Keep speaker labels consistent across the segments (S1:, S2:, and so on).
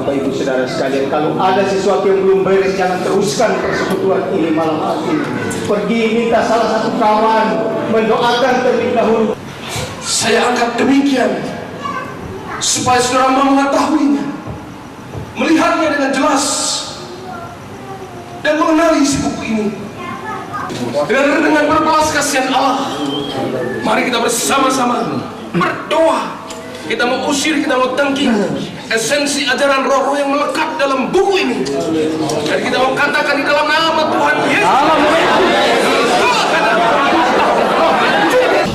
S1: Bapak Ibu Saudara sekalian, kalau ada sesuatu yang belum beres, jangan teruskan persekutuan ini malam hari ini. Pergi minta salah satu kawan mendoakan terlebih dahulu.
S2: Saya angkat demikian supaya saudara mengetahuinya, melihatnya dengan jelas, dan mengenali isi buku ini. Dengan berbelas kasihan Allah, mari kita bersama-sama berdoa. Kita mau usir, kita mau tangkis esensi ajaran roh yang melekat dalam buku ini, dan kita mau katakan di dalam nama Tuhan Yesus.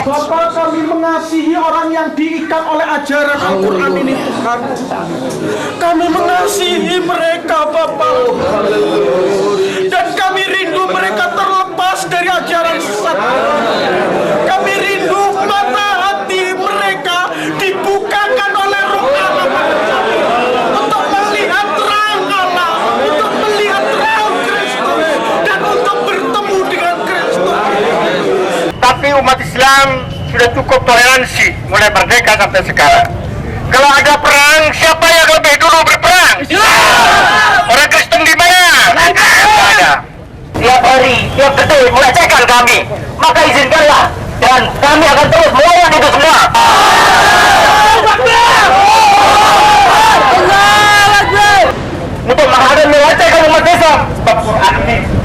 S3: Bapak, kami mengasihi orang yang diikat oleh ajaran Al-Quran ini, Tuhan. Kami mengasihi mereka, Bapak. Dan kami rindu mereka terlepas dari ajaran sesat. Kami rindu mata hati mereka dibukakan oleh Roh Allah untuk melihat terang Allah, untuk melihat terang Kristus, dan untuk bertemu dengan Kristus.
S4: Tapi umat Islam sudah cukup toleransi mulai merdeka sampai sekarang. Kalau ada perang, siapa yang lebih dulu berperang? Orang Kristen di mana? Ada. Tiap hari, tiap detik melecehkan kami. Maka izinkanlah, dan kami akan terus melawan itu semua. Untuk menghadapi melecehkan umat Islam,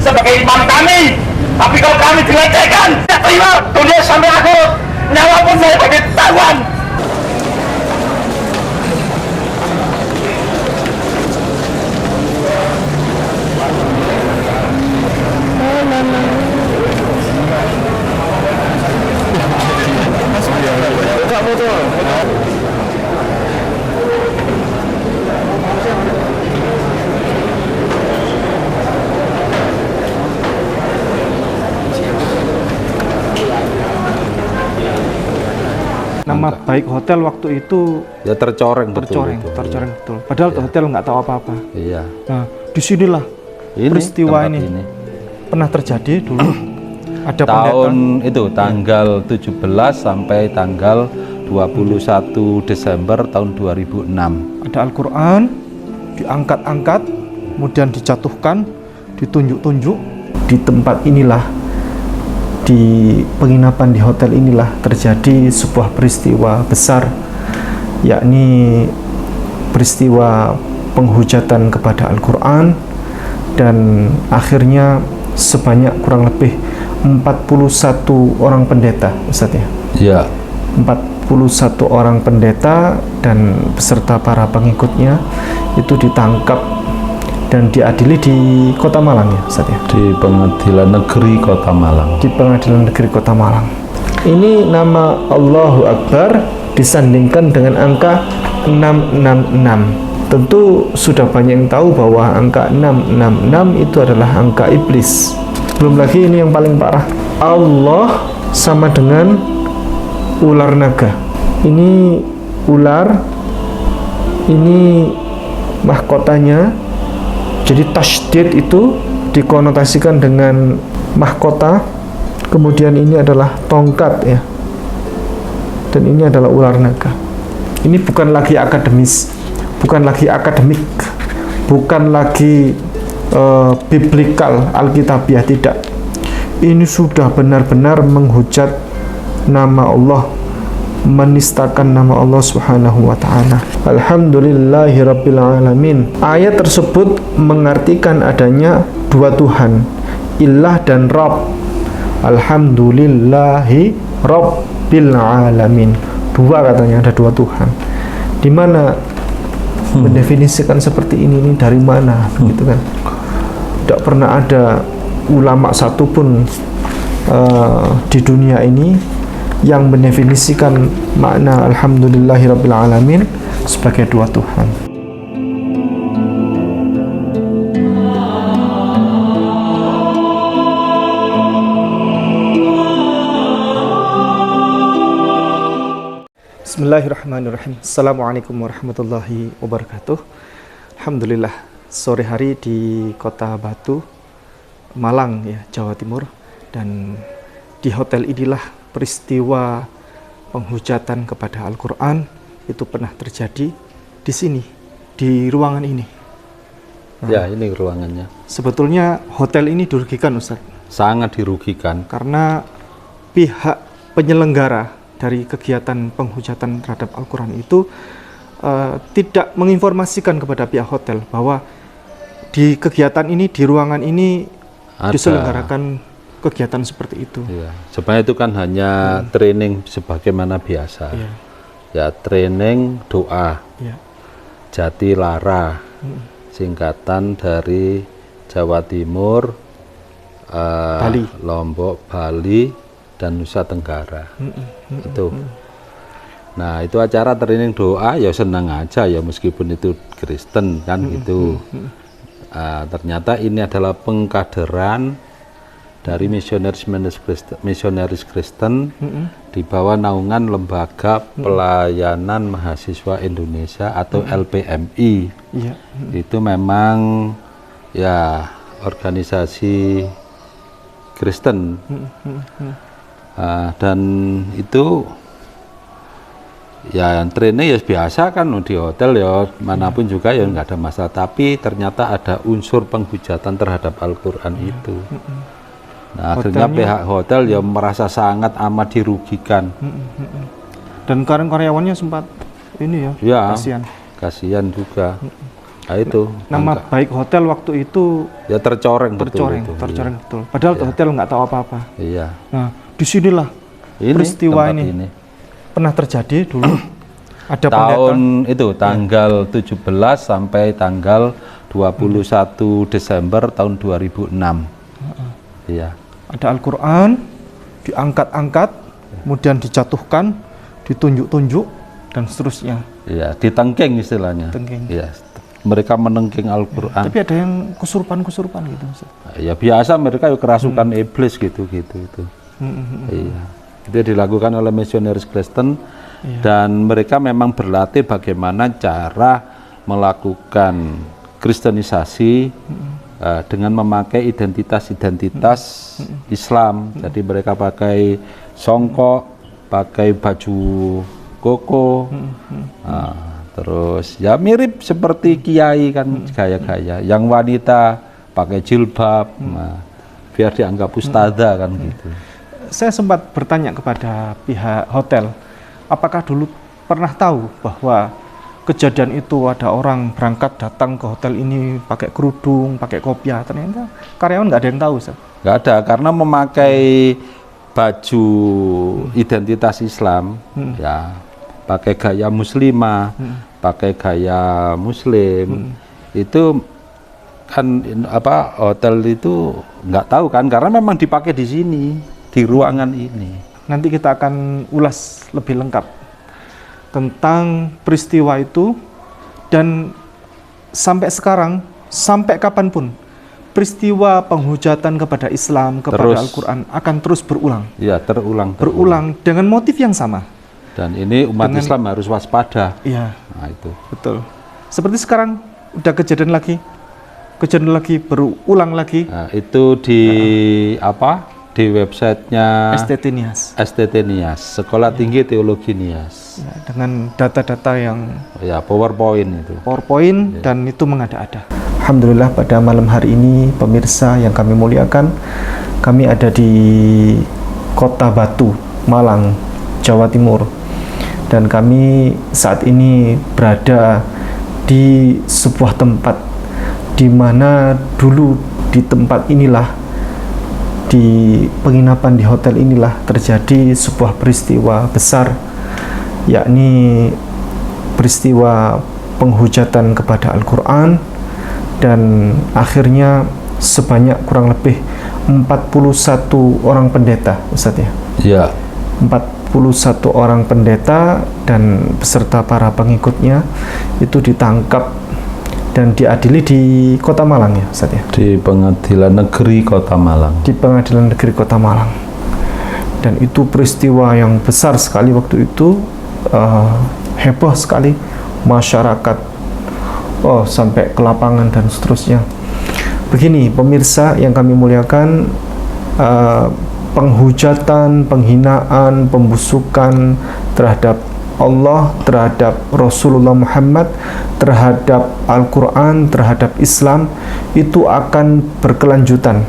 S4: sebagai imam kami. Tapi kalau kami dilecehkan, tidak terima dunia sampai akhir, nyawa pun saya bagi taruhan.
S3: Nama baik hotel waktu itu
S5: ya tercoreng betul.
S3: Padahal hotel nggak tahu apa-apa.
S5: Iya.
S3: Nah, disinilah peristiwa ini pernah terjadi dulu. Ada
S5: tahun itu tanggal 17 sampai tanggal 21 Desember tahun 2006.
S3: Ada Al-Quran diangkat-angkat, kemudian dijatuhkan, ditunjuk-tunjuk. Di tempat inilah, di penginapan di hotel inilah terjadi sebuah peristiwa besar, yakni peristiwa penghujatan kepada Al-Quran, dan akhirnya sebanyak kurang lebih 41 orang pendeta, Ustaz ya?
S5: Iya.
S3: 41 orang pendeta dan beserta para pengikutnya itu ditangkap dan diadili di Kota Malang ya, Ustaz ya?
S5: Di Pengadilan Negeri Kota Malang.
S3: Di Pengadilan Negeri Kota Malang. Ini nama Allahu Akbar disandingkan dengan angka 666. Tentu sudah banyak yang tahu bahwa angka 666 itu adalah angka iblis. Belum lagi ini yang paling parah. Allah sama dengan ular naga. Ini ular, ini mahkotanya. Jadi tasydid itu dikonotasikan dengan mahkota, kemudian ini adalah tongkat ya, dan ini adalah ular naga. Ini bukan lagi akademis, bukan lagi akademik, bukan lagi biblikal, alkitabiah, tidak. Ini sudah benar-benar menghujat nama Allah, menistakan nama Allah Subhanahu wa ta'ala. Alhamdulillahirabbil alamin. Ayat tersebut mengartikan adanya dua Tuhan, Ilah dan Rabb. Alhamdulillahi rabbil alamin. Dua katanya, ada dua Tuhan. Di mana mendefinisikan seperti ini dari mana, gitu kan? Tidak pernah ada ulama satupun di dunia ini yang mendefinisikan makna Alhamdulillahirabbil alamin sebagai dua Tuhan. Bismillahirrahmanirrahim. Assalamualaikum warahmatullahi wabarakatuh. Alhamdulillah, sore hari di Kota Batu, Malang ya, Jawa Timur, dan di hotel inilah peristiwa penghujatan kepada Al-Quran itu pernah terjadi di sini, di ruangan ini.
S5: Ya, ini ruangannya.
S3: Sebetulnya hotel ini dirugikan, Ustaz,
S5: Sangat dirugikan.
S3: karena pihak penyelenggara dari kegiatan penghujatan terhadap Al-Quran itu tidak menginformasikan kepada pihak hotel bahwa di kegiatan ini, di ruangan ini
S5: Ada.
S3: diselenggarakan kegiatan seperti itu.
S5: Iya. Sebenarnya itu kan hanya training sebagaimana biasa.
S3: Iya.
S5: Ya, training doa.
S3: Iya.
S5: Jatilara, singkatan dari Jawa Timur,
S3: Bali.
S5: Lombok, Bali, dan Nusa Tenggara. Itu. Nah, itu acara training doa, ya senang aja ya, meskipun itu Kristen kan gitu. Ternyata ini adalah pengkaderan dari misionaris Kristen di bawah naungan Lembaga Pelayanan Mahasiswa Indonesia atau LPMI.
S3: Iya.
S5: Itu memang ya organisasi Kristen. Dan itu ya training ya biasa kan di hotel ya manapun juga ya nggak ada masalah, tapi ternyata ada unsur penghujatan terhadap Al-Quran itu. Nah, akhirnya pihak hotel ya merasa sangat amat dirugikan.
S3: Dan karyawannya sempat ini ya,
S5: Ya,
S3: kasihan.
S5: kasihan juga. Nah, itu
S3: Nama baik hotel waktu itu
S5: ya tercoreng betul.
S3: tercoreng betul. Padahal hotel nggak tahu apa-apa.
S5: Iya.
S3: Nah, disinilah
S5: Ini
S3: peristiwa
S5: tempat
S3: ini pernah terjadi dulu. Ada
S5: tahun itu tanggal 17 sampai tanggal 21 Desember tahun 2006. Iya.
S3: Ada Al-Quran diangkat-angkat, kemudian dijatuhkan, ditunjuk-tunjuk, dan seterusnya.
S5: Iya, ditengking istilahnya.
S3: Tengking.
S5: Iya. Mereka menengking Al-Quran.
S3: Tapi ada yang kesurupan-kesurupan gitu, Ustaz.
S5: Ya biasa mereka kerasukan iblis gitu. Iya. Itu dilakukan oleh misionaris Kristen dan mereka memang berlatih bagaimana cara melakukan kristenisasi dengan memakai identitas Islam. Jadi mereka pakai songkok, pakai baju koko, terus ya mirip seperti kiai kan gaya-gaya. Yang wanita pakai jilbab, biar dianggap ustadzah kan gitu.
S3: Saya sempat bertanya kepada pihak hotel, apakah dulu pernah tahu bahwa kejadian itu ada orang berangkat datang ke hotel ini pakai kerudung, pakai kopiah? Ternyata karyawan nggak ada yang tahu, Ustaz.
S5: Nggak ada, karena memakai baju identitas Islam, ya pakai gaya muslimah, pakai gaya muslim, itu kan hotel itu nggak tahu kan, karena memang dipakai di sini, di ruangan ini.
S3: Nanti kita akan ulas lebih lengkap tentang peristiwa itu, dan sampai sekarang, sampai kapanpun peristiwa penghujatan kepada Islam, kepada Al-Quran akan terus berulang.
S5: Ya, terulang
S3: Dengan motif yang sama.
S5: Dan ini umat Islam harus waspada.
S3: Iya.
S5: Nah, itu.
S3: Betul. Seperti sekarang udah kejadian lagi, berulang lagi.
S5: Nah, itu di di websitenya STT Nias, Sekolah Tinggi Teologi Nias.
S3: Ya, dengan data-data yang
S5: PowerPoint itu.
S3: Dan itu mengada-ada. Alhamdulillah pada malam hari ini pemirsa yang kami muliakan, kami ada di Kota Batu, Malang, Jawa Timur. Dan kami saat ini berada di sebuah tempat di mana dulu di tempat inilah, di penginapan di hotel inilah terjadi sebuah peristiwa besar, yakni peristiwa penghujatan kepada Al-Quran, dan akhirnya sebanyak kurang lebih 41 orang pendeta, Ustaz ya? Ya. 41 orang pendeta dan beserta para pengikutnya itu ditangkap dan diadili di Kota Malang ya, Ustaz ya? Di Pengadilan Negeri Kota Malang. Di Pengadilan Negeri Kota Malang. Dan itu peristiwa yang besar sekali waktu itu, heboh sekali masyarakat, sampai ke lapangan dan seterusnya. Begini pemirsa yang kami muliakan, penghujatan, penghinaan, pembusukan terhadap Allah, terhadap Rasulullah Muhammad, terhadap Al-Quran, terhadap Islam itu akan berkelanjutan,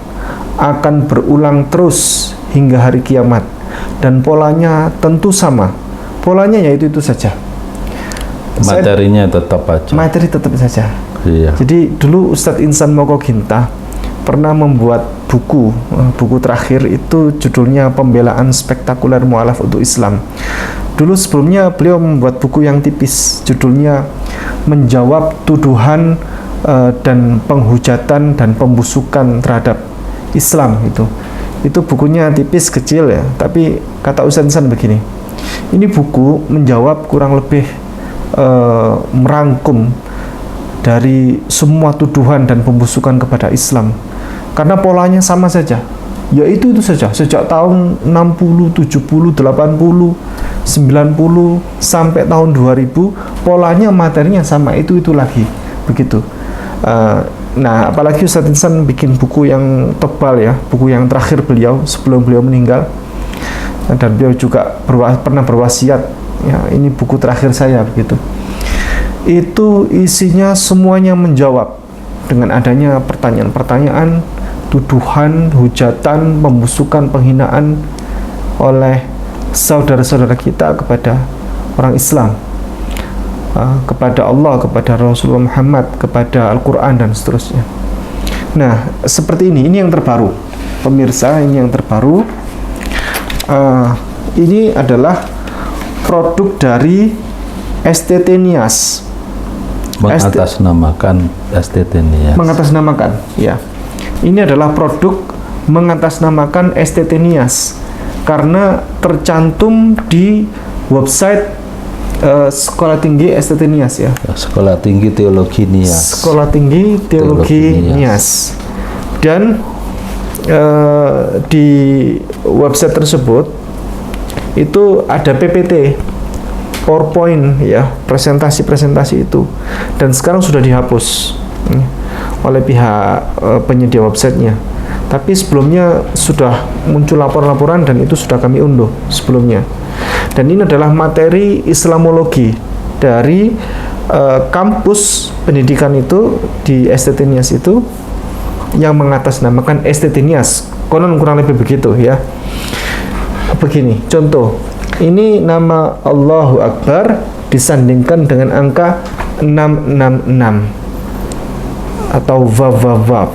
S3: akan berulang terus hingga hari kiamat, dan polanya tentu sama. Polanya yaitu itu saja.
S5: Materinya tetap aja.
S3: Materi tetap saja.
S5: Iya.
S3: Jadi dulu Ustadz Insan Mokoginta pernah membuat buku terakhir itu judulnya Pembelaan Spektakuler Mu'alaf untuk Islam. Dulu sebelumnya beliau membuat buku yang tipis, judulnya Menjawab Tuduhan dan Penghujatan dan Pembusukan terhadap Islam. Itu bukunya tipis, kecil ya, tapi kata Ustadz Insan begini, ini buku menjawab kurang lebih merangkum dari semua tuduhan dan pembusukan kepada Islam, karena polanya sama saja, yaitu itu saja sejak tahun 60, 70, 80, 90 sampai tahun 2000, polanya, materinya sama, itu lagi begitu. Nah, apalagi Ustadz Insan bikin buku yang tebal ya, buku yang terakhir beliau sebelum beliau meninggal, dan beliau juga pernah berwasiat ya, ini buku terakhir saya begitu. Itu isinya semuanya menjawab dengan adanya pertanyaan-pertanyaan, tuduhan, hujatan, pembusukan, penghinaan oleh saudara-saudara kita kepada orang Islam, kepada Allah, kepada Rasulullah Muhammad, kepada Al-Quran dan seterusnya. Nah, seperti ini yang terbaru, pemirsa, ini yang terbaru. Ini adalah produk dari STT Nias.
S5: Mengatasnamakan STT Nias.
S3: Mengatasnamakan, ya. Ini adalah produk mengatasnamakan STT Nias karena tercantum di website Sekolah Tinggi STT Nias ya.
S5: Sekolah Tinggi Teologi Nias.
S3: Sekolah Tinggi Teologi Nias. Dan di website tersebut itu ada PPT, PowerPoint ya, presentasi itu, dan sekarang sudah dihapus oleh pihak penyedia websitenya. Tapi sebelumnya sudah muncul laporan-laporan dan itu sudah kami unduh sebelumnya. Dan ini adalah materi Islamologi dari kampus pendidikan itu di STT Nias itu, yang mengatasnamakan STT Nias. Konon kurang lebih begitu ya. Begini, contoh. Ini nama Allahu Akbar disandingkan dengan angka 666 atau vav.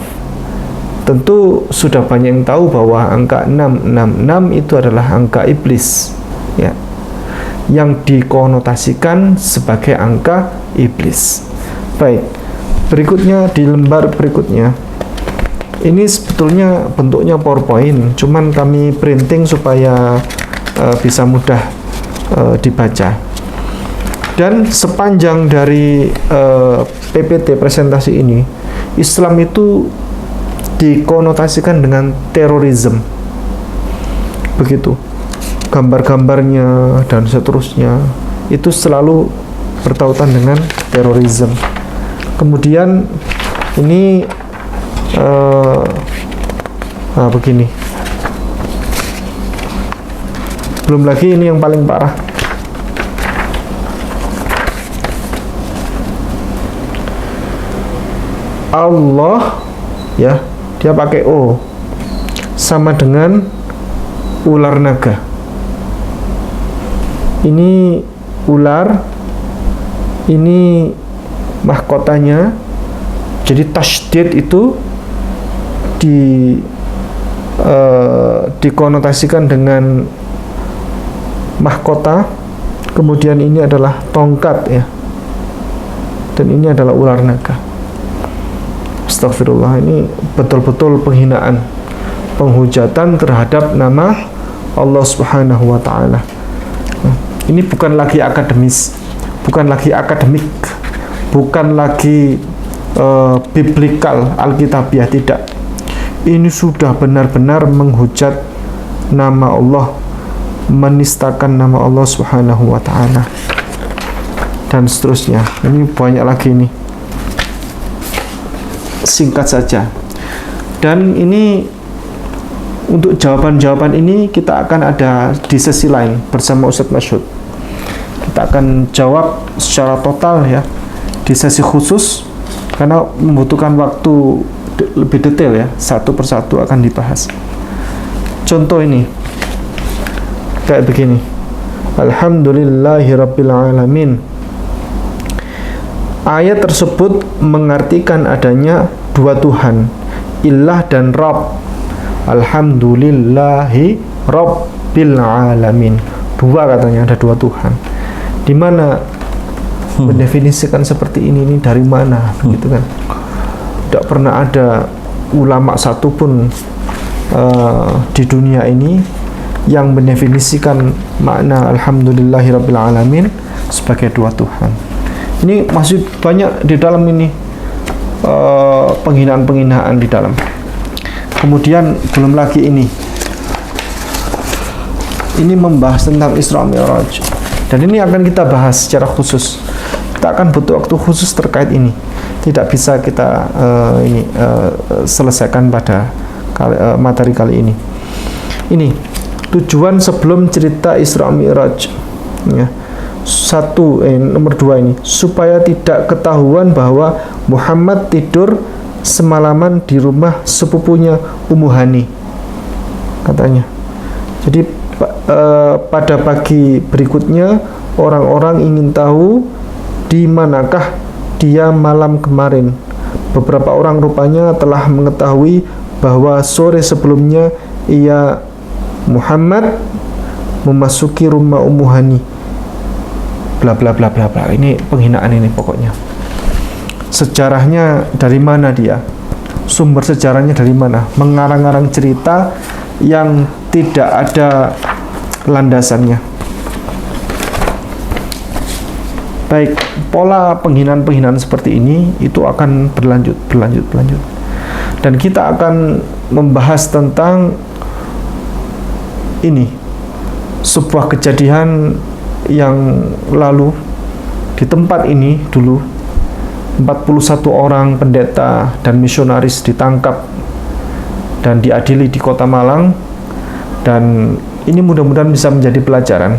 S3: Tentu sudah banyak yang tahu bahwa angka 666 itu adalah angka iblis ya, yang dikonotasikan sebagai angka iblis. Baik, berikutnya di lembar berikutnya, ini sebetulnya bentuknya PowerPoint, cuman kami printing supaya bisa mudah dibaca. Dan sepanjang dari PPT presentasi ini, Islam itu dikonotasikan dengan terorisme, begitu. Gambar-gambarnya dan seterusnya itu selalu bertautan dengan terorisme. Kemudian ini begini. Belum lagi ini yang paling parah. Allah ya, dia pakai O, sama dengan ular naga. Ini ular, ini mahkotanya. Jadi tasydid itu dikonotasikan dengan mahkota. Kemudian ini adalah tongkat ya, dan ini adalah ular naga. Astagfirullah, ini betul-betul penghinaan, penghujatan terhadap nama Allah Subhanahu wa ta'ala. Ini bukan lagi akademis, bukan lagi akademik, bukan lagi biblikal, alkitabiah, tidak. Ini sudah benar-benar menghujat nama Allah, menistakan nama Allah Subhanahu wa ta'ala, dan seterusnya. Ini banyak lagi nih. Singkat saja. Dan ini untuk jawaban-jawaban ini kita akan ada di sesi lain bersama Ustadz Masyud. kita akan jawab secara total ya di sesi khusus, karena membutuhkan waktu lebih detail ya, satu persatu akan dibahas. Contoh ini kayak begini, Alhamdulillahirabbil alamin. Ayat tersebut mengartikan adanya dua Tuhan, Ilah dan Rabb. Alhamdulillahi Rabbil alamin. Dua katanya, ada dua Tuhan. Di mana mendefinisikan seperti ini dari mana, begitu kan? Tidak pernah ada ulama satupun di dunia ini yang mendefinisikan makna Alhamdulillahi Rabbil alamin sebagai dua Tuhan. Ini masih banyak di dalam ini penghinaan-penghinaan di dalam. Kemudian belum lagi ini membahas tentang Isra Mi'raj, dan ini akan kita bahas secara khusus. Kita akan butuh waktu khusus terkait ini, tidak bisa kita selesaikan pada materi kali ini. Ini tujuan sebelum cerita Isra Mi'raj ya. Nomor 2 ini, supaya tidak ketahuan bahwa Muhammad tidur semalaman di rumah sepupunya Ummu Hani, katanya. Jadi pada pagi berikutnya orang-orang ingin tahu di manakah dia malam kemarin. Beberapa orang rupanya telah mengetahui bahwa sore sebelumnya Muhammad memasuki rumah Ummu Hani. Bla bla bla bla bla. Ini penghinaan ini pokoknya. Sejarahnya dari mana dia? Sumber sejarahnya dari mana? Mengarang-arang cerita yang tidak ada landasannya. Baik, pola penghinaan-penghinaan seperti ini itu akan berlanjut. Dan kita akan membahas tentang ini, sebuah kejadian yang lalu di tempat ini dulu 41 orang pendeta dan misionaris ditangkap dan diadili di Kota Malang. Dan ini mudah-mudahan bisa menjadi pelajaran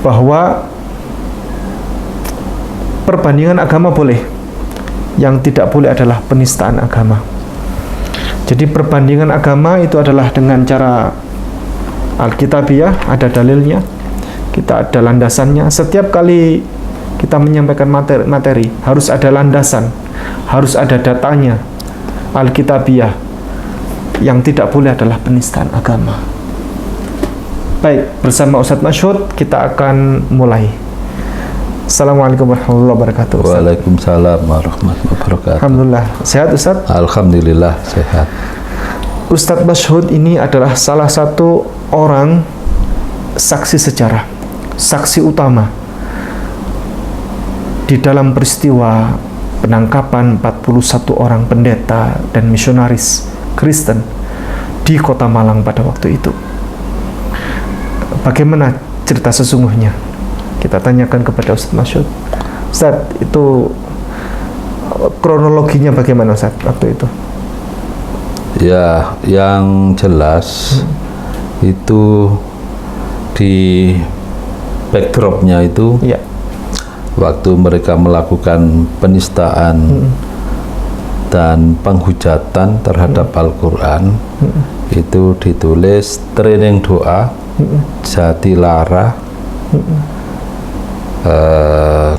S3: bahwa perbandingan agama boleh, yang tidak boleh adalah penistaan agama. Jadi perbandingan agama itu adalah dengan cara Alkitabiah, ada dalilnya, kita ada landasannya. Setiap kali kita menyampaikan materi harus ada landasan, harus ada datanya, Alkitabiah. Yang tidak boleh adalah penistaan agama. Baik, bersama Ustadz Masyhud kita akan mulai. Assalamualaikum warahmatullahi wabarakatuh.
S5: Waalaikumsalam warahmatullahi wabarakatuh.
S3: Alhamdulillah, sehat Ustadz?
S5: Alhamdulillah sehat.
S3: Ustadz Masyhud ini adalah salah satu orang saksi sejarah, saksi utama di dalam peristiwa penangkapan 41 orang pendeta dan misionaris Kristen di Kota Malang pada waktu itu. Bagaimana cerita sesungguhnya? Kita tanyakan kepada Ustadz Masyhud. Ustadz, itu kronologinya bagaimana Ustadz waktu itu?
S5: Ya, yang jelas itu di backdropnya itu
S3: ya,
S5: waktu mereka melakukan penistaan dan penghujatan terhadap Al-Quran, itu ditulis training doa Jatilara,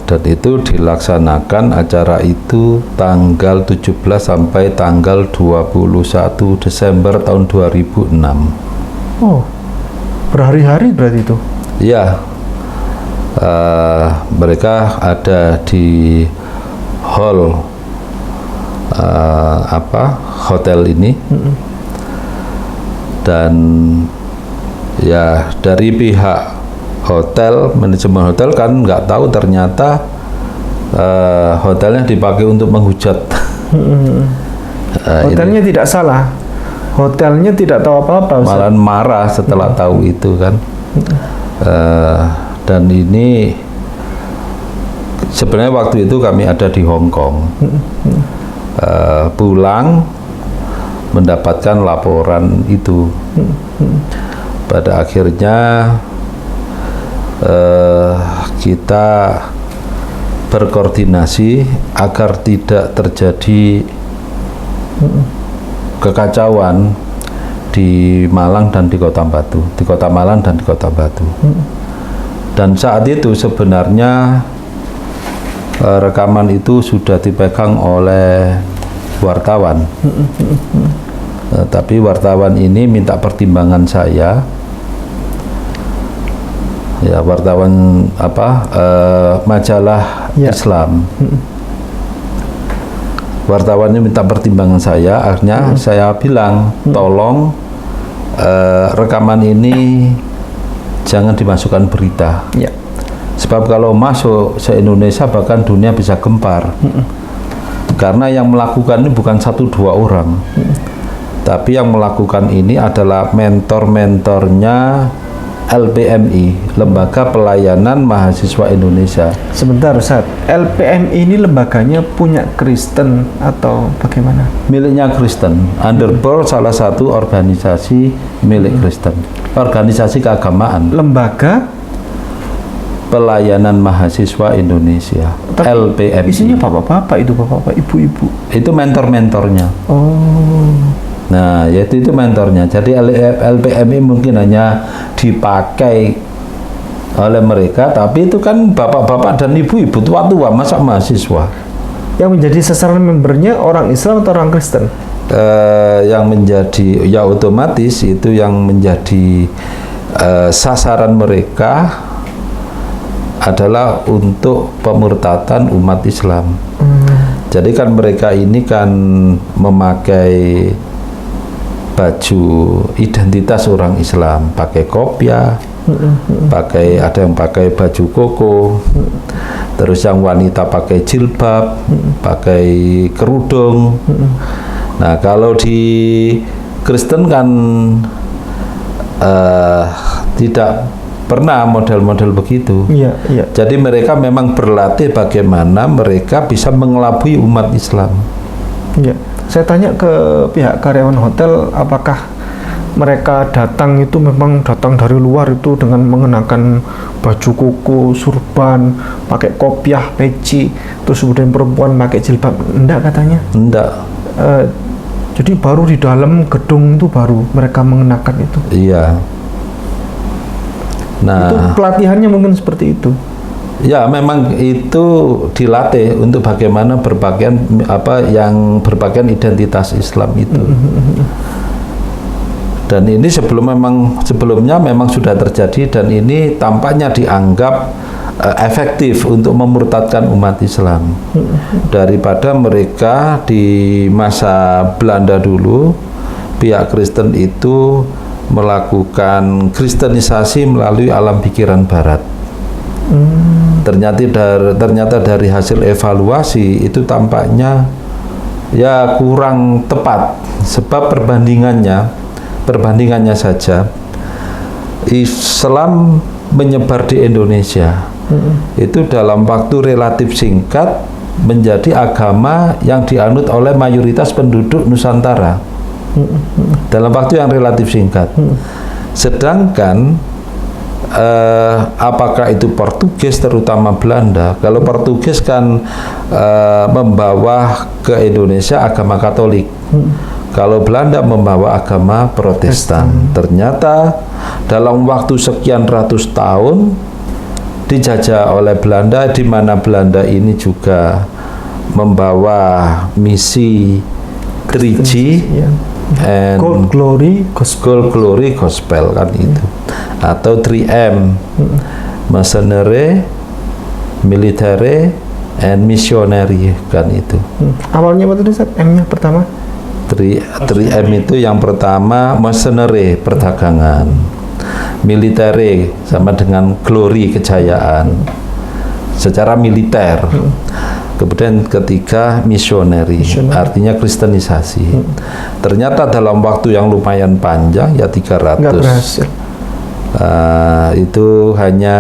S5: dan itu dilaksanakan acara itu tanggal 17 sampai tanggal 21 Desember tahun 2006.
S3: Oh, berhari-hari berarti itu?
S5: Ya, mereka ada di hall hotel ini, dan ya dari pihak hotel, manajemen hotel kan nggak tahu ternyata hotelnya dipakai untuk menghujat.
S3: Hotelnya tidak salah, hotelnya tidak tahu apa-apa,
S5: malah marah setelah tahu itu kan. Dan ini sebenarnya waktu itu kami ada di Hong Kong, pulang mendapatkan laporan itu. Pada akhirnya kita berkoordinasi agar tidak terjadi kekacauan di Malang dan di Kota Batu, di Kota Malang dan di Kota Batu. Dan saat itu sebenarnya rekaman itu sudah dipegang oleh wartawan. Tapi wartawan ini minta pertimbangan saya. Ya, wartawan majalah Islam. Wartawannya minta pertimbangan saya, akhirnya saya bilang tolong rekaman ini jangan dimasukkan berita.
S3: Ya.
S5: Sebab kalau masuk se-Indonesia bahkan dunia bisa gempar. Karena yang melakukan ini bukan 1-2 orang. Tapi yang melakukan ini adalah mentor-mentornya LPMI, Lembaga Pelayanan Mahasiswa Indonesia.
S3: Sebentar Ustaz, LPMI ini lembaganya punya Kristen atau bagaimana?
S5: Miliknya Kristen, Underboard salah satu organisasi milik Kristen, organisasi keagamaan.
S3: Lembaga
S5: Pelayanan Mahasiswa Indonesia, LPMI.
S3: Isinya bapak-bapak, ibu-ibu.
S5: Itu mentor-mentornya.
S3: Oh.
S5: Nah, yaitu itu mentornya. Jadi LPMI mungkin hanya dipakai oleh mereka, tapi itu kan bapak-bapak dan ibu-ibu tua-tua, masa mahasiswa.
S3: Yang menjadi sasaran membernya orang Islam atau orang Kristen?
S5: Yang menjadi, ya otomatis itu yang menjadi sasaran mereka adalah untuk pemurtatan umat Islam. Jadi kan mereka ini kan memakai baju identitas orang Islam, pakai kopiah, ada yang pakai baju koko, terus yang wanita pakai jilbab, pakai kerudung. Nah, kalau di Kristen kan tidak pernah model-model begitu.
S3: Iya, iya.
S5: Jadi mereka memang berlatih bagaimana mereka bisa mengelabui umat Islam.
S3: Iya. Saya tanya ke pihak karyawan hotel, apakah mereka datang itu memang datang dari luar itu dengan mengenakan baju koko, surban, pakai kopiah, peci, terus kemudian perempuan pakai jilbab? Enggak katanya.
S5: Enggak.
S3: Jadi baru di dalam gedung itu baru mereka mengenakan itu.
S5: Iya. Nah,
S3: itu pelatihannya mungkin seperti itu.
S5: Ya, memang itu dilatih untuk bagaimana berpakaian yang berpakaian identitas Islam itu. Dan ini sebelumnya memang sudah terjadi, dan ini tampaknya dianggap efektif untuk memurtadkan umat Islam. Daripada mereka di masa Belanda dulu, pihak Kristen itu melakukan kristenisasi melalui alam pikiran Barat. Ternyata dari hasil evaluasi itu tampaknya ya kurang tepat, sebab perbandingannya saja Islam menyebar di Indonesia itu dalam waktu relatif singkat menjadi agama yang dianut oleh mayoritas penduduk Nusantara dalam waktu yang relatif singkat. Sedangkan apakah itu Portugis, terutama Belanda? Kalau Portugis kan membawa ke Indonesia agama Katolik. Kalau Belanda membawa agama Protestan. Ternyata dalam waktu sekian ratus tahun dijajah oleh Belanda, di mana Belanda ini juga membawa misi 3G and
S3: Gold Glory
S5: Gospel kan itu, atau 3M, Mercenary, Military, and Missionary kan itu.
S3: Awalnya apa tadi Ustaz? M-nya pertama?
S5: 3M itu yang pertama mercenary, perdagangan. Military sama dengan glory, kejayaan secara militer. Kemudian ketiga missionary, artinya kristenisasi. Ternyata dalam waktu yang lumayan panjang, ya 300.
S3: Nggak berhasil.
S5: Itu hanya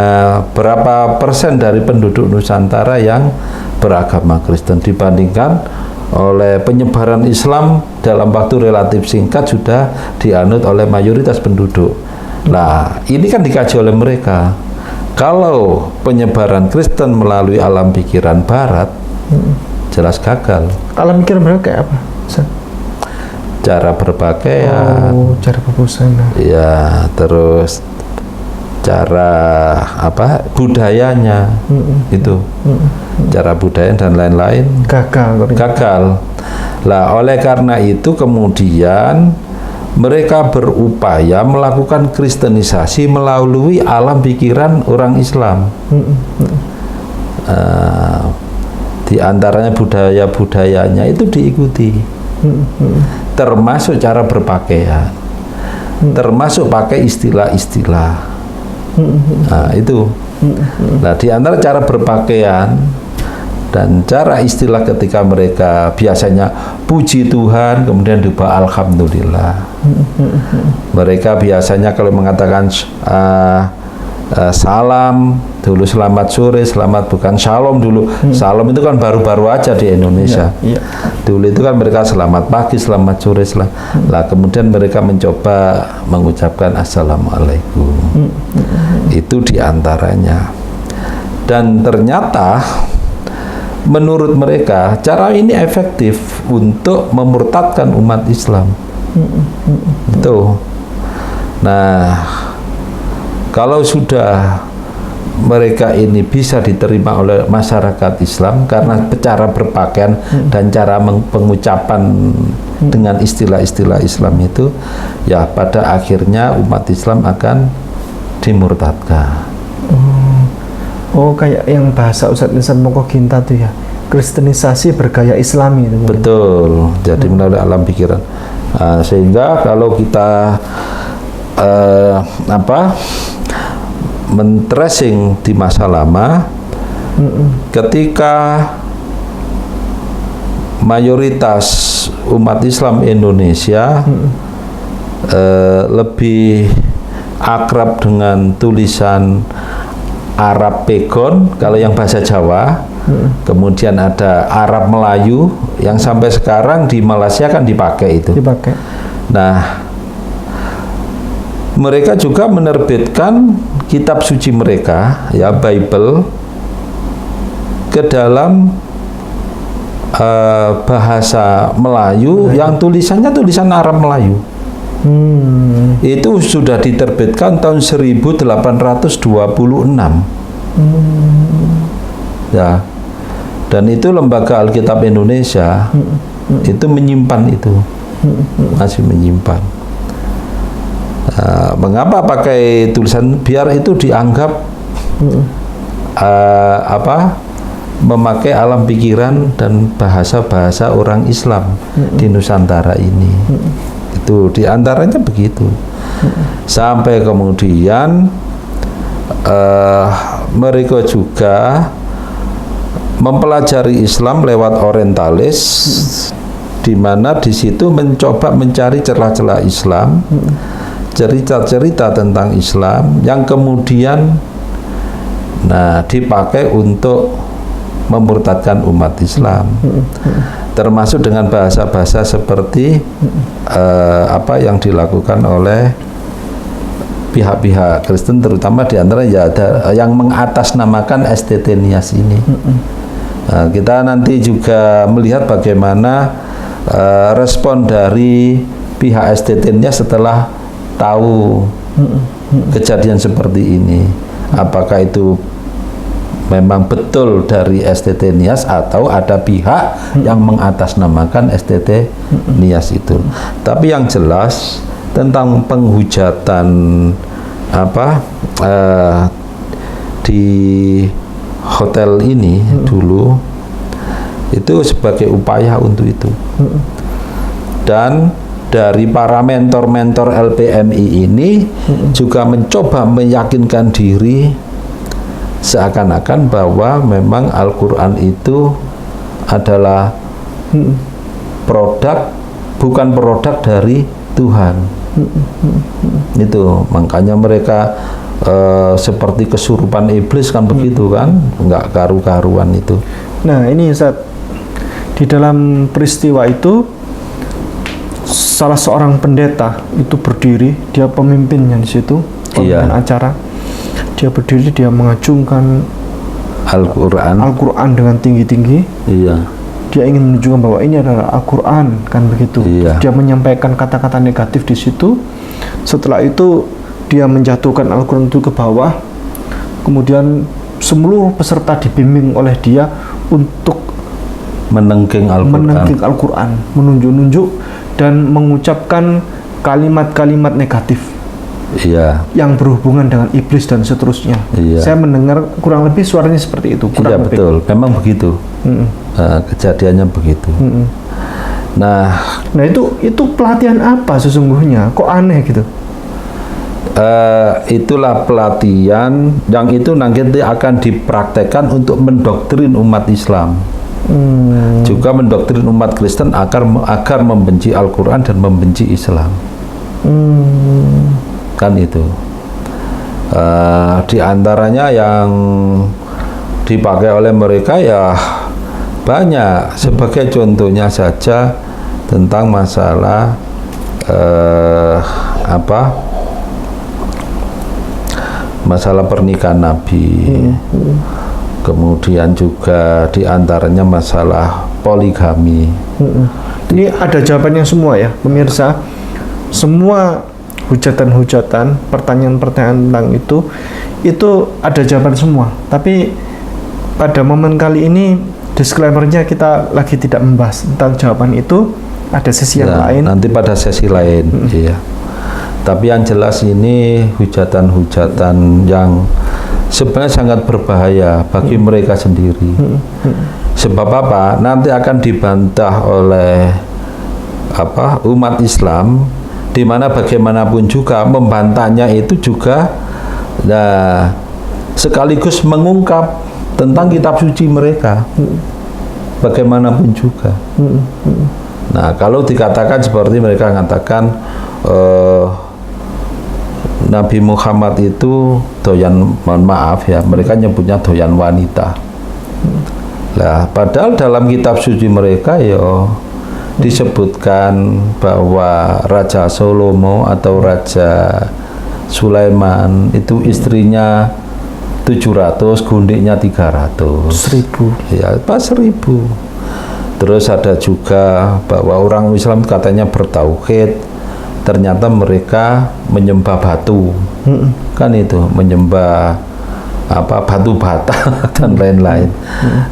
S5: berapa persen dari penduduk Nusantara yang beragama Kristen, dibandingkan oleh penyebaran Islam dalam waktu relatif singkat sudah dianut oleh mayoritas penduduk. Nah, ini kan dikaji oleh mereka. Kalau penyebaran Kristen melalui alam pikiran Barat, jelas gagal.
S3: Alam pikiran mereka kayak apa? Ustaz?
S5: Cara berpakaian,
S3: Cara berbusana.
S5: ya, terus cara apa budayanya, itu cara budaya dan lain-lain gagal. Lah oleh karena itu kemudian mereka berupaya melakukan kristenisasi melalui alam pikiran orang Islam. Di antaranya budayanya itu diikuti, termasuk cara berpakaian, termasuk pakai istilah-istilah. Nah, itu. Nah, di antara cara berpakaian dan cara istilah ketika mereka biasanya puji Tuhan, kemudian diubah alhamdulillah. Mereka biasanya kalau mengatakan salam dulu, selamat sore, selamat bukan shalom dulu. Shalom itu kan baru-baru aja di Indonesia. Dulu itu kan mereka selamat pagi, selamat sore, lah kemudian mereka mencoba mengucapkan assalamualaikum. Itu diantaranya. Dan ternyata menurut mereka cara ini efektif untuk memurtadkan umat Islam. Itu. Nah, kalau sudah mereka ini bisa diterima oleh masyarakat Islam karena cara berpakaian dan cara pengucapan dengan istilah-istilah Islam itu, ya pada akhirnya umat Islam akan dimurtadkan.
S3: Oh, kayak yang bahasa Ustadz Insan Mokoginta tuh ya, kristenisasi bergaya Islami itu.
S5: Betul. Jadi melalui alam pikiran. Sehingga kalau kita men-tracing di masa lama, ketika mayoritas umat Islam Indonesia lebih akrab dengan tulisan Arab Pegon kalau yang bahasa Jawa, kemudian ada Arab Melayu yang sampai sekarang di Malaysia kan dipakai itu. Nah, mereka juga menerbitkan kitab suci mereka, ya Bible, ke dalam bahasa Melayu yang tulisannya tulisan Arab Melayu. Itu sudah diterbitkan tahun 1826. Ya. Dan itu Lembaga Alkitab Indonesia itu menyimpan itu. Masih menyimpan. Mengapa pakai tulisan? Biar itu dianggap memakai alam pikiran dan bahasa-bahasa orang Islam di Nusantara ini. Itu diantaranya begitu. Sampai kemudian mereka juga mempelajari Islam lewat orientalis, di mana di situ mencoba mencari celah-celah Islam, cerita-cerita tentang Islam yang kemudian dipakai untuk memurtadkan umat Islam, termasuk dengan bahasa-bahasa seperti apa yang dilakukan oleh pihak-pihak Kristen, terutama diantara ya ada yang mengatasnamakan STT Nias ini. Kita nanti juga melihat bagaimana respon dari pihak STT Nias setelah tahu kejadian seperti ini. Apakah itu memang betul dari STT Nias atau ada pihak yang mengatasnamakan STT Nias itu. Tapi yang jelas tentang penghujatan di hotel ini dulu itu sebagai upaya untuk itu. Dan dari para mentor-mentor LPMI ini juga mencoba meyakinkan diri seakan-akan bahwa memang Al-Quran itu adalah bukan produk dari Tuhan. Itu makanya mereka seperti kesurupan iblis kan begitu kan, nggak karu-karuan itu.
S3: Nah ini Ustaz, di dalam peristiwa itu salah seorang pendeta itu berdiri, dia pemimpinnya di situ, pemimpin acara. Dia berdiri, dia mengacungkan Al-Quran dengan tinggi-tinggi.
S5: Iya.
S3: Dia ingin menunjukkan bahwa ini adalah Al-Quran, kan begitu.
S5: Iya.
S3: Dia menyampaikan kata-kata negatif di situ. Setelah itu dia menjatuhkan Al-Quran itu ke bawah. Kemudian seluruh peserta dibimbing oleh dia untuk
S5: Menengking
S3: Al-Quran, menunjuk-nunjuk dan mengucapkan kalimat-kalimat negatif.
S5: Iya.
S3: Yang berhubungan dengan iblis dan seterusnya.
S5: Iya.
S3: Saya mendengar kurang lebih suaranya seperti itu.
S5: Iya, betul, memang begitu. Kejadiannya begitu. Nah
S3: itu pelatihan apa sesungguhnya? Kok aneh gitu?
S5: Itulah pelatihan yang itu nanti akan dipraktekkan untuk mendoktrin umat Islam. Juga mendoktrin umat Kristen agar membenci Al-Quran dan membenci Islam. Kan itu. Di antaranya yang dipakai oleh mereka ya banyak. Sebagai contohnya saja tentang masalah masalah pernikahan Nabi. Kemudian juga di antaranya masalah poligami.
S3: Ini ada jawabannya semua ya, pemirsa. Semua hujatan-hujatan, pertanyaan-pertanyaan tentang itu ada jawaban semua. Tapi pada momen kali ini disclaimer-nya kita lagi tidak membahas tentang jawaban itu. Ada sesi yang lain.
S5: Nanti pada sesi lain, iya. Tapi yang jelas ini hujatan-hujatan yang sebenarnya sangat berbahaya bagi mereka sendiri. Sebab apa? Nanti akan dibantah oleh umat Islam, di mana bagaimanapun juga membantahnya itu juga sekaligus mengungkap tentang kitab suci mereka. Bagaimanapun juga. Nah, kalau dikatakan seperti mereka mengatakan Nabi Muhammad itu doyan, mohon maaf ya, mereka nyebutnya doyan wanita. Lah, padahal dalam kitab suci mereka disebutkan bahwa Raja Salomo atau Raja Sulaiman itu istrinya 700, gundiknya 300. 1000. Ya, pas 1000. Terus ada juga bahwa orang Islam katanya bertauhid, ternyata mereka menyembah batu. Kan itu, menyembah batu bata dan lain-lain.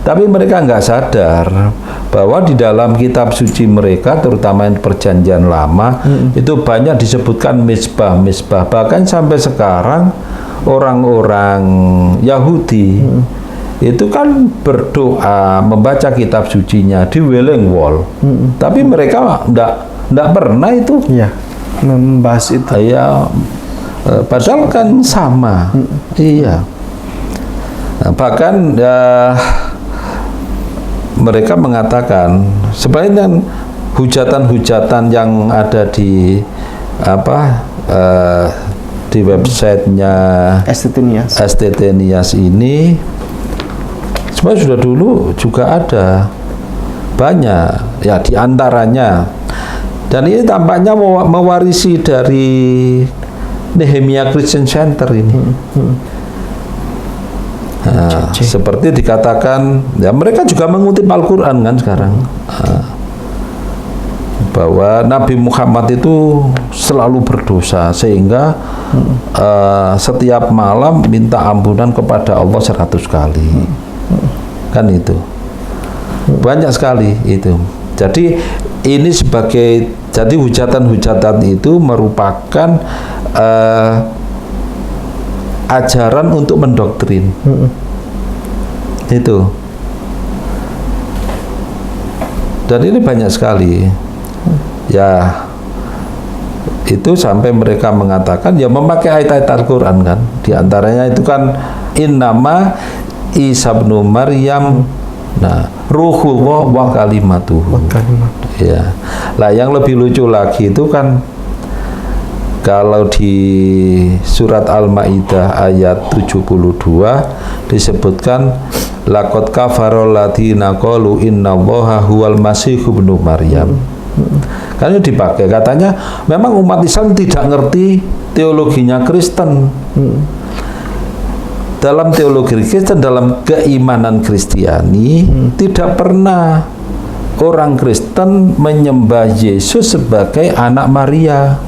S5: Tapi mereka nggak sadar bahwa di dalam kitab suci mereka, terutama yang perjanjian lama, itu banyak disebutkan misbah. Bahkan sampai sekarang orang-orang Yahudi itu kan berdoa, membaca kitab sucinya di Wailing Wall. Tapi mereka nggak pernah itu
S3: membahas itu.
S5: Iya, padahal kan sama. Iya. Nah, bahkan mereka mengatakan sebenarnya hujatan-hujatan yang ada di di websitenya STT Nias ini sebenarnya sudah dulu juga ada banyak ya, diantaranya, dan ini tampaknya mewarisi dari Nehemia Christian Center ini. Nah, seperti dikatakan ya, mereka juga mengutip Al-Quran kan sekarang, bahwa Nabi Muhammad itu selalu berdosa sehingga setiap malam minta ampunan kepada Allah 100 kali. Kan itu banyak sekali itu. Jadi ini jadi hujatan-hujatan itu merupakan ajaran untuk mendoktrin. Itu. Dan ini banyak sekali. Ya, itu sampai mereka mengatakan ya memakai ayat-ayat Al-Quran kan. Di antaranya itu kan innama Isa bin Maryam, nah, ruhullah wa kalimatuhu. Ya. Lah yang lebih lucu lagi itu kan kalau di surat Al-Maidah ayat 72 disebutkan laqad kafarul ladzina qalu innallaha huwal masihu ibnu Maryam. Kan itu dipakai, katanya memang umat Islam tidak ngerti teologinya Kristen. dalam teologi Kristen, dalam keimanan Kristiani, tidak pernah orang Kristen menyembah Yesus sebagai anak Maria.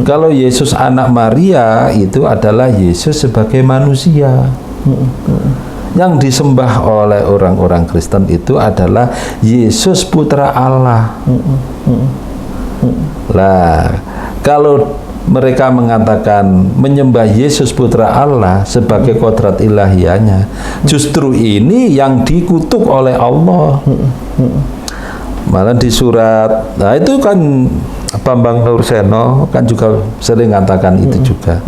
S5: Kalau Yesus anak Maria, itu adalah Yesus sebagai manusia. Yang disembah oleh orang-orang Kristen itu adalah Yesus putra Allah. Lah, kalau mereka mengatakan menyembah Yesus putra Allah sebagai kodrat ilahiyahnya, justru ini yang dikutuk oleh Allah. Malah di surat, nah itu kan Bambang Nurseno kan juga sering mengatakan itu juga.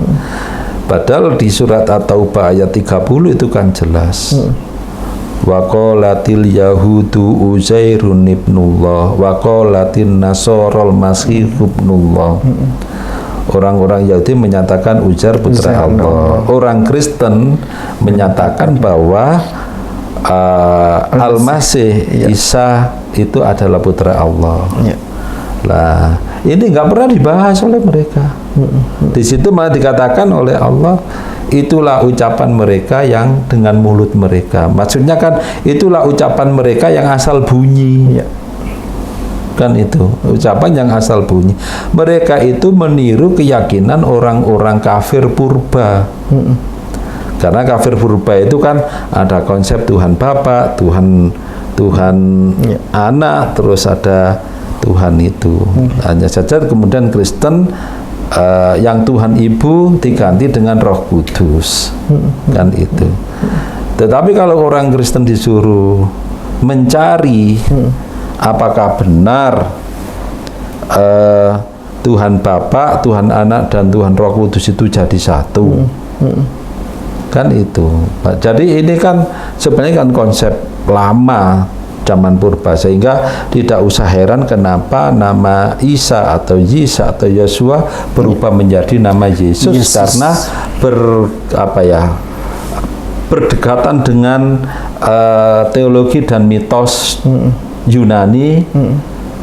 S5: Padahal di surat At-Taubah ayat 30 itu kan jelas. Wa qalatil yahudu Uzairun ibnullah wa qalatin nasara al-masih ibnullah. Orang-orang Yahudi menyatakan Uzair putra Allah. Orang Kristen menyatakan bahwa Al-Masih Isa itu adalah putra Allah. Lah, ini nggak pernah dibahas oleh mereka. Di situ malah dikatakan oleh Allah, itulah ucapan mereka yang dengan mulut mereka. Maksudnya kan itulah ucapan mereka yang asal bunyi. Kan itu ucapan yang asal bunyi. Mereka itu meniru keyakinan orang-orang kafir purba. Karena kafir purba itu kan ada konsep Tuhan Bapa, Tuhan Anak, terus ada Tuhan itu. Hanya saja kemudian Kristen yang Tuhan Ibu diganti dengan Roh Kudus. Kan itu. Tetapi kalau orang Kristen disuruh mencari apakah benar Tuhan Bapa, Tuhan Anak, dan Tuhan Roh Kudus itu jadi satu. Kan itu. Jadi ini kan sebenarnya kan konsep lama zaman purba, sehingga tidak usah heran kenapa nama Isa atau Yisa atau Yosua berubah menjadi nama Yesus. Karena berdekatan dengan teologi dan mitos Yunani.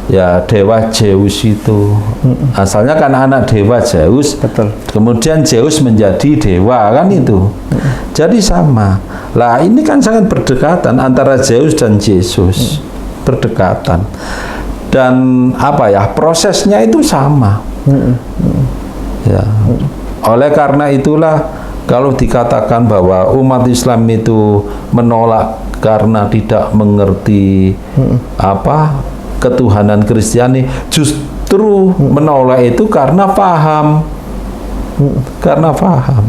S5: Ya, dewa Zeus itu asalnya kan anak dewa Zeus.
S3: Betul.
S5: Kemudian Zeus menjadi dewa, kan itu. Jadi sama. Lah, ini kan sangat berdekatan antara Zeus dan Yesus. Berdekatan. Dan prosesnya itu sama. Ya. Oleh karena itulah kalau dikatakan bahwa umat Islam itu menolak karena tidak mengerti ketuhanan Kristiani, justru menolak itu karena paham. Karena paham.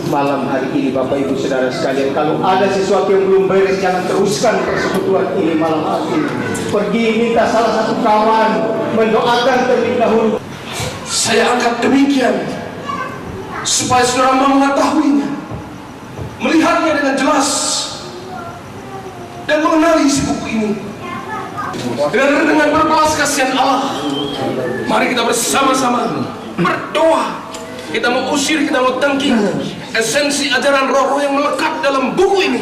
S1: Malam hari ini Bapak Ibu Saudara sekalian, kalau ada sesuatu yang belum beres, jangan teruskan persekutuan ini malam hari ini. Pergi minta salah satu kawan mendoakan terlebih dahulu.
S2: Saya angkat demikian supaya saudara mengetahuinya, melihatnya dengan jelas, dan mengenali isi buku ini. Dan dengan berbelas kasihan Allah, mari kita bersama-sama berdoa. Kita mau usir, kita mau tangkis esensi ajaran roh-roh yang melekat dalam buku ini.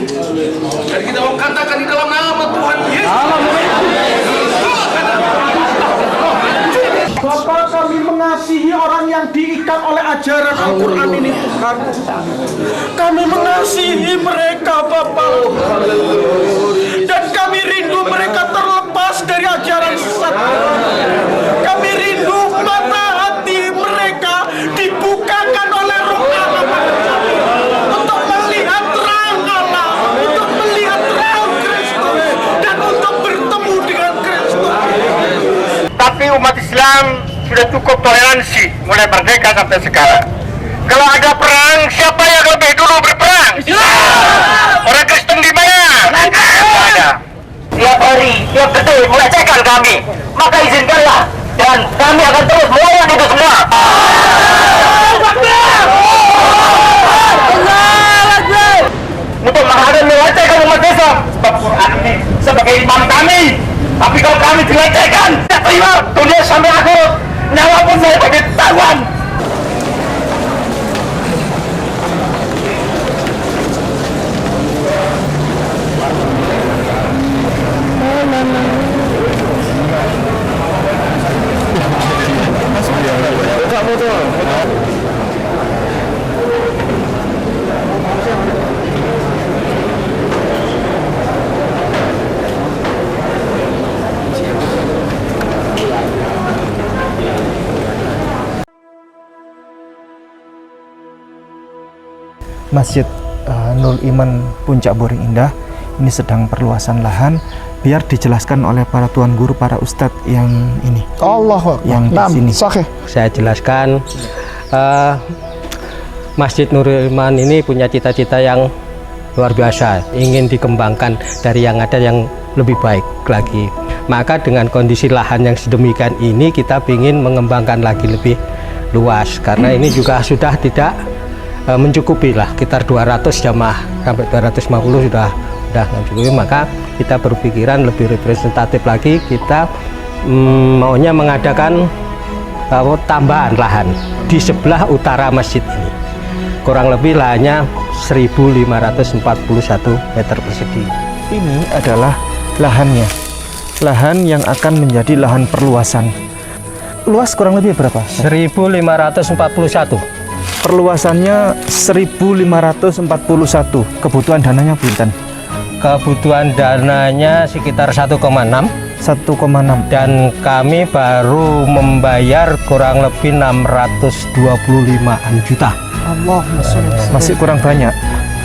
S2: Dan kita mau katakan di dalam nama Tuhan Yesus.
S1: Bapak, kami mengasihi orang yang diikat oleh ajaran Al-Quran ini, Tuhan. Kami mengasihi mereka, Bapak. Dan kami rindu mereka terlepas dari ajaran sesat. Kami rindu mata hati mereka dibukakan oleh Roh Allah untuk melihat terang Allah, untuk melihat terang Kristus, dan untuk bertemu dengan Kristus.
S4: Tapi umat Islam sudah cukup toleransi mulai merdeka sampai sekarang. Kalau ada perang, siapa yang lebih dulu berperang? Orang Kristen di mana? Ada. Tiap hari, tiap detik melecehkan kami. Maka izinkanlah, dan kami akan terus melawan itu semua. Untuk menghadapi melecehkan umat Islam sebagai imam kami. Tapi kalau kami dilecehkan, tidak terima dunia sampai akhir, nyawa pun saya bagi taruhan.
S3: Masjid Nurul Iman Puncak Boring Indah ini sedang perluasan lahan. Biar dijelaskan oleh para tuan guru, para ustadz yang ini,
S6: Allah
S3: yang di sini.
S6: Sahih.
S7: Saya jelaskan, Masjid Nurul Iman ini punya cita-cita yang luar biasa, ingin dikembangkan dari yang ada yang lebih baik lagi. Maka dengan kondisi lahan yang sedemikian ini, kita ingin mengembangkan lagi lebih luas, karena ini juga sudah tidak mencukupi lah, sekitar 200 jamaah sampai 250 sudah mencukupi. Maka kita berpikiran lebih representatif lagi, kita maunya mengadakan tambahan lahan di sebelah utara masjid ini, kurang lebih lahannya 1541 meter persegi.
S3: Ini adalah lahannya, lahan yang akan menjadi lahan perluasan. Luas kurang lebih berapa?
S7: 1541.
S3: Perluasannya 1541. Kebutuhan dananya pinten?
S7: Kebutuhan dananya sekitar 1,6 dan kami baru membayar kurang lebih 625-an juta.
S3: Masih kurang banyak.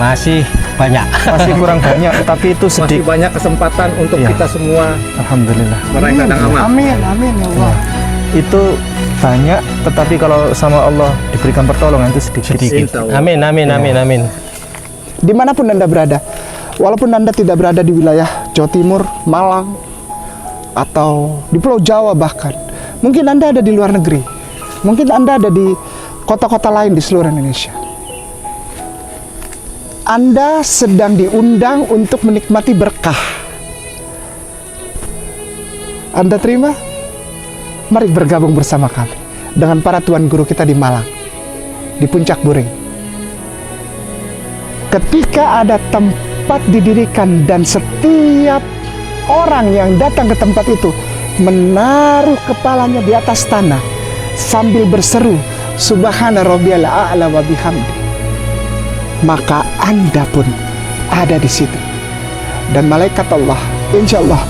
S7: Masih banyak.
S3: Masih kurang banyak, tapi itu sedikit.
S1: Masih banyak kesempatan untuk
S3: Ya.
S1: kita semua
S3: Alhamdulillah.
S1: meraih ladang amal.
S6: Amin, amin ya Allah.
S3: Itu banyak, tetapi kalau sama Allah diberikan pertolongan itu sedikit.
S7: Amin, amin, amin, amin.
S6: Dimanapun Anda berada, walaupun Anda tidak berada di wilayah Jawa Timur, Malang, atau di Pulau Jawa bahkan, mungkin Anda ada di luar negeri, mungkin Anda ada di kota-kota lain di seluruh Indonesia. Anda sedang diundang untuk menikmati berkah. Anda terima? Mari bergabung bersama kami dengan para tuan guru kita di Malang, di Puncak Boring. Ketika ada tempat didirikan dan setiap orang yang datang ke tempat itu menaruh kepalanya di atas tanah sambil berseru Subhana Rabbiyal A'la wa bihamdi, maka Anda pun ada di situ. Dan malaikat Allah insya Allah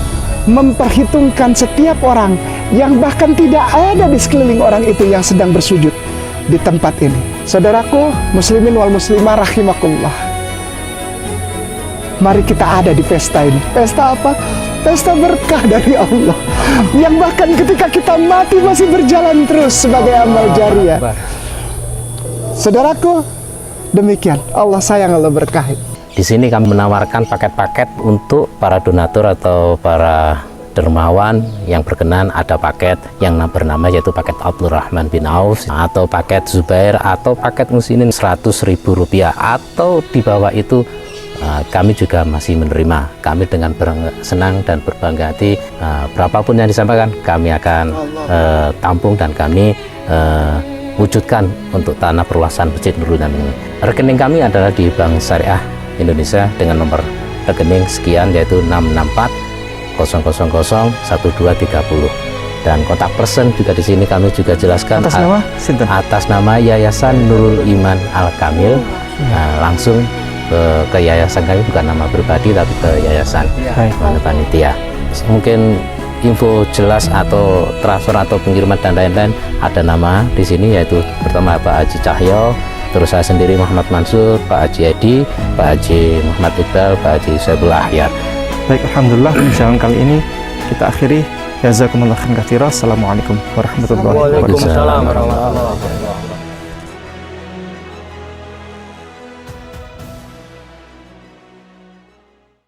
S6: memperhitungkan setiap orang yang bahkan tidak ada di sekeliling orang itu yang sedang bersujud di tempat ini. Saudaraku muslimin wal muslimah rahimakumullah, mari kita ada di pesta ini. Pesta apa? Pesta berkah dari Allah yang bahkan ketika kita mati masih berjalan terus sebagai amal jariah. Saudaraku, demikian Allah sayang, Allah berkahi.
S8: Di sini kami menawarkan paket-paket untuk para donatur atau para dermawan yang berkenan. Ada paket yang bernama yaitu paket Abdurrahman bin Auf, atau paket Zubair, atau paket muslimin Rp100.000, atau di bawah itu kami juga masih menerima. Kami dengan senang dan berbangga hati, berapapun yang disampaikan kami akan tampung dan kami wujudkan untuk tanah perluasan Masjid Nurul Iman ini. Rekening kami adalah di Bank Syariah Indonesia dengan nomor rekening sekian, yaitu 664 000 1230, dan kontak person juga di sini kami juga jelaskan
S3: Atas nama sinten?
S8: atas nama Yayasan Nurul Iman Al Kamil. Langsung ke yayasan kami, bukan nama pribadi tapi ke yayasan panitia. Mungkin info jelas atau transfer atau pengiriman dan lain-lain, ada nama di sini, yaitu pertama Pak Haji Cahyo, terus saya sendiri Muhammad Mansur, Pak Haji Edi, Pak Haji Muhammad Iqbal, Pak Haji Saiful Ahyar.
S3: Baik, alhamdulillah perjalanan kali ini kita akhiri. Jazakumullah khairan katsira. Assalamualaikum warahmatullahi wabarakatuh.
S7: Waalaikumsalam warahmatullahi wabarakatuh.